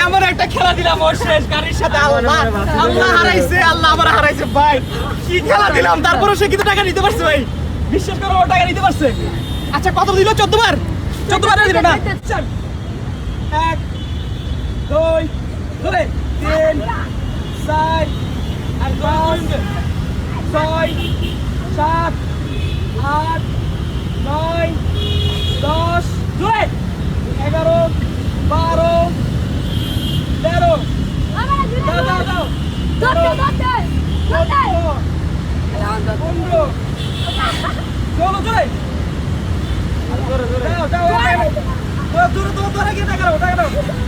এমন একটা খেলা দিলাম ওর শেষ গাড়ির সাথে। আল্লাহ হারাইছে, আল্লাহ আমার হারাইছে ভাই। কি খেলা দিলাম, তারপরে সে কিন্তু টাকা নিতে পারছে ভাই। বিশ্বাস করো, ও টাকা নিতে পারছে। আচ্ছা কত দিল? 14 বার। 14 বার দিল না? 1 2 3 4 আর 5 6 7 8 9 10 11 12 13 দাও 15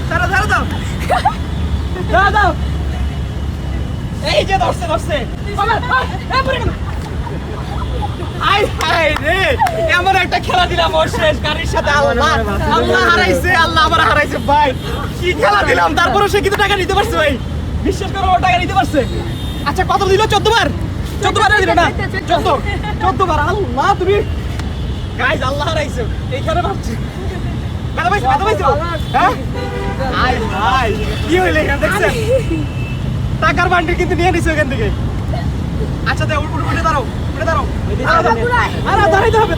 চলো চলে দাও। এই যে ধরছে এমন একটা খেলা দিলাম ওর শেষ গাড়ির সাথে। আল্লাহ হারাইছে, আল্লাহ আমার হারাইছে ভাই। কি খেলা দিলাম, তারপরে সে কিন্তু টাকা নিতে পারছে ভাই। বিশ্বাস করো, ও টাকা নিতে পারছে। আচ্ছা কত দিল? 14 বার। 14 বার দিল না? 14 বার। আল্লাহ তুমি গাইস, আল্লাহ হারাইছে। এইখানে ভাবছি ব্যথা পাইছো? হ্যাঁ ভাই কি হইলে এখানে দেখছেন? টাকার বান্ডিল কিন্তু নিয়ে নিছে এখান থেকে। আচ্ছা দে, উঠে দাঁড়াও। আরে দাঁড়াইতে হবে।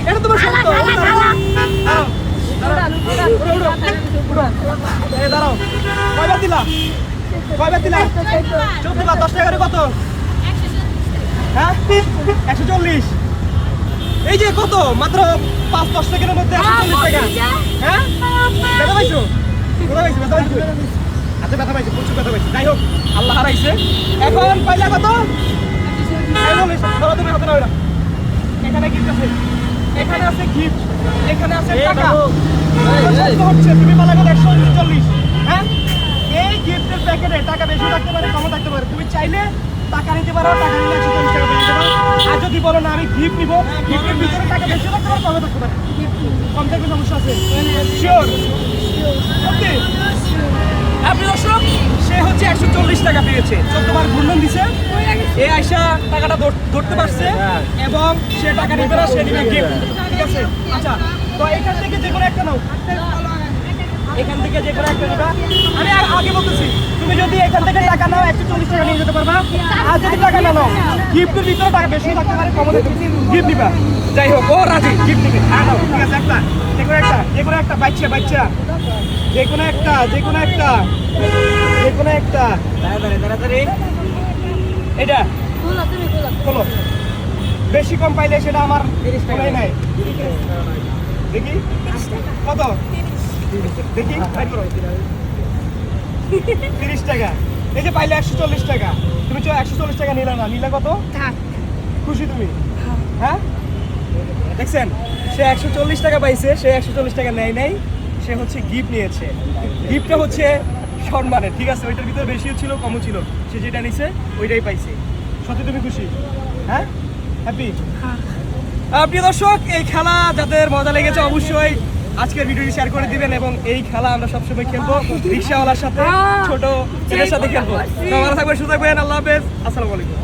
এটা তোমার শর্ত। দাঁড়াও। কয়বার দিলা? 14 বার। 10 টাকা কত? হ্যাঁ 140। এই যে কত, মাত্র 5-10 সেকেন্ডের মধ্যে 140 টাকা। হ্যাঁ ব্যথা পাইছো? আচ্ছা ব্যথা পাইছো, প্রচুর ব্যথা পাইছো। যাই হোক, আল্লাহ হারাইছে। এখন পয়লা কত? এখানে গিফট আছে, এখানে আছে গিফট, এখানে আছে টাকা। হচ্ছে তুমি পালা কত? 140। হ্যাঁ এই গিফটের প্যাকেটে টাকা বেশি থাকতে পারে, কমও থাকতে পারে। তুমি চাইলে টাকা নিতে পারো, টাকা নিলে 140 টাকা পেয়ে যাবে। আর যদি বলো না আমি গিফট নিবো, গিফটের ভিতরে টাকা বেশি থাকতে পারে, কমও থাকতে পারে। কম থাকবে সমস্যা আছে? শিওর? ওকে আপনি দর্শক, সে হচ্ছে 140 টাকা পেয়েছে। 14 বার ঘূর্ণন দিছে। এই আয়সা টাকাটা ধরতে পারছে এবং সে টাকা নিবে না, সে নিবে গিফট। ঠিক আছে? আচ্ছা তো এখান থেকে যে কোনো একটা নাও। এখান থেকে যে কোনো একটা নিবা। আমি আগে বলতেছি, তুমি যদি এখান থেকে টাকা নাও 140 টাকা নিয়ে যেতে পারবা। আর যদি টাকা না নাও, গিফটের ভিতরে টাকা বেশি থাকতে পারে, কম থাকতে পারে, গিফট নিবা। যাই হোক, ও রাজি, গিফট নিবে। হ্যাঁ নাও, ঠিক আছে। একটা যে কোনো একটা বাচ্চা যে কোনো একটা তাড়াতাড়ি এটা খোলো। বেশি কম পাইলে সেটা আমার মনে নাই। দেখি কত, দেখি 30 টাকা। এই যে পাইলে 140 টাকা। তুমি 140 টাকা নিলে না, নিলে কত? খুশি তুমি? হ্যাঁ দেখছেন, সে 140 টাকা পাইছে, সে 140 টাকা নেয় নাই, সে হচ্ছে গিফট নিয়েছে। গিফটটা হচ্ছে সম্মানের। ঠিক আছে, ওইটার ভিতরে বেশিও ছিল, কমও ছিল। সে যেটা নিছে ওইটাই পাইছে। সত্যি তুমি খুশি? হ্যাঁ হ্যাপি? প্রিয় দর্শক, এই খেলা যাদের মজা লেগেছে অবশ্যই আজকের ভিডিওটি শেয়ার করে দিবেন। এবং এই খেলা আমরা সবসময় খেলবো রিক্সাওয়ালার সাথে, ছোট ছেলের সাথে খেলবো। তো ভালো থাকবেন, সুস্থ থাকবেন। আল্লাহ হাফেজ, আসসালামু আলাইকুম।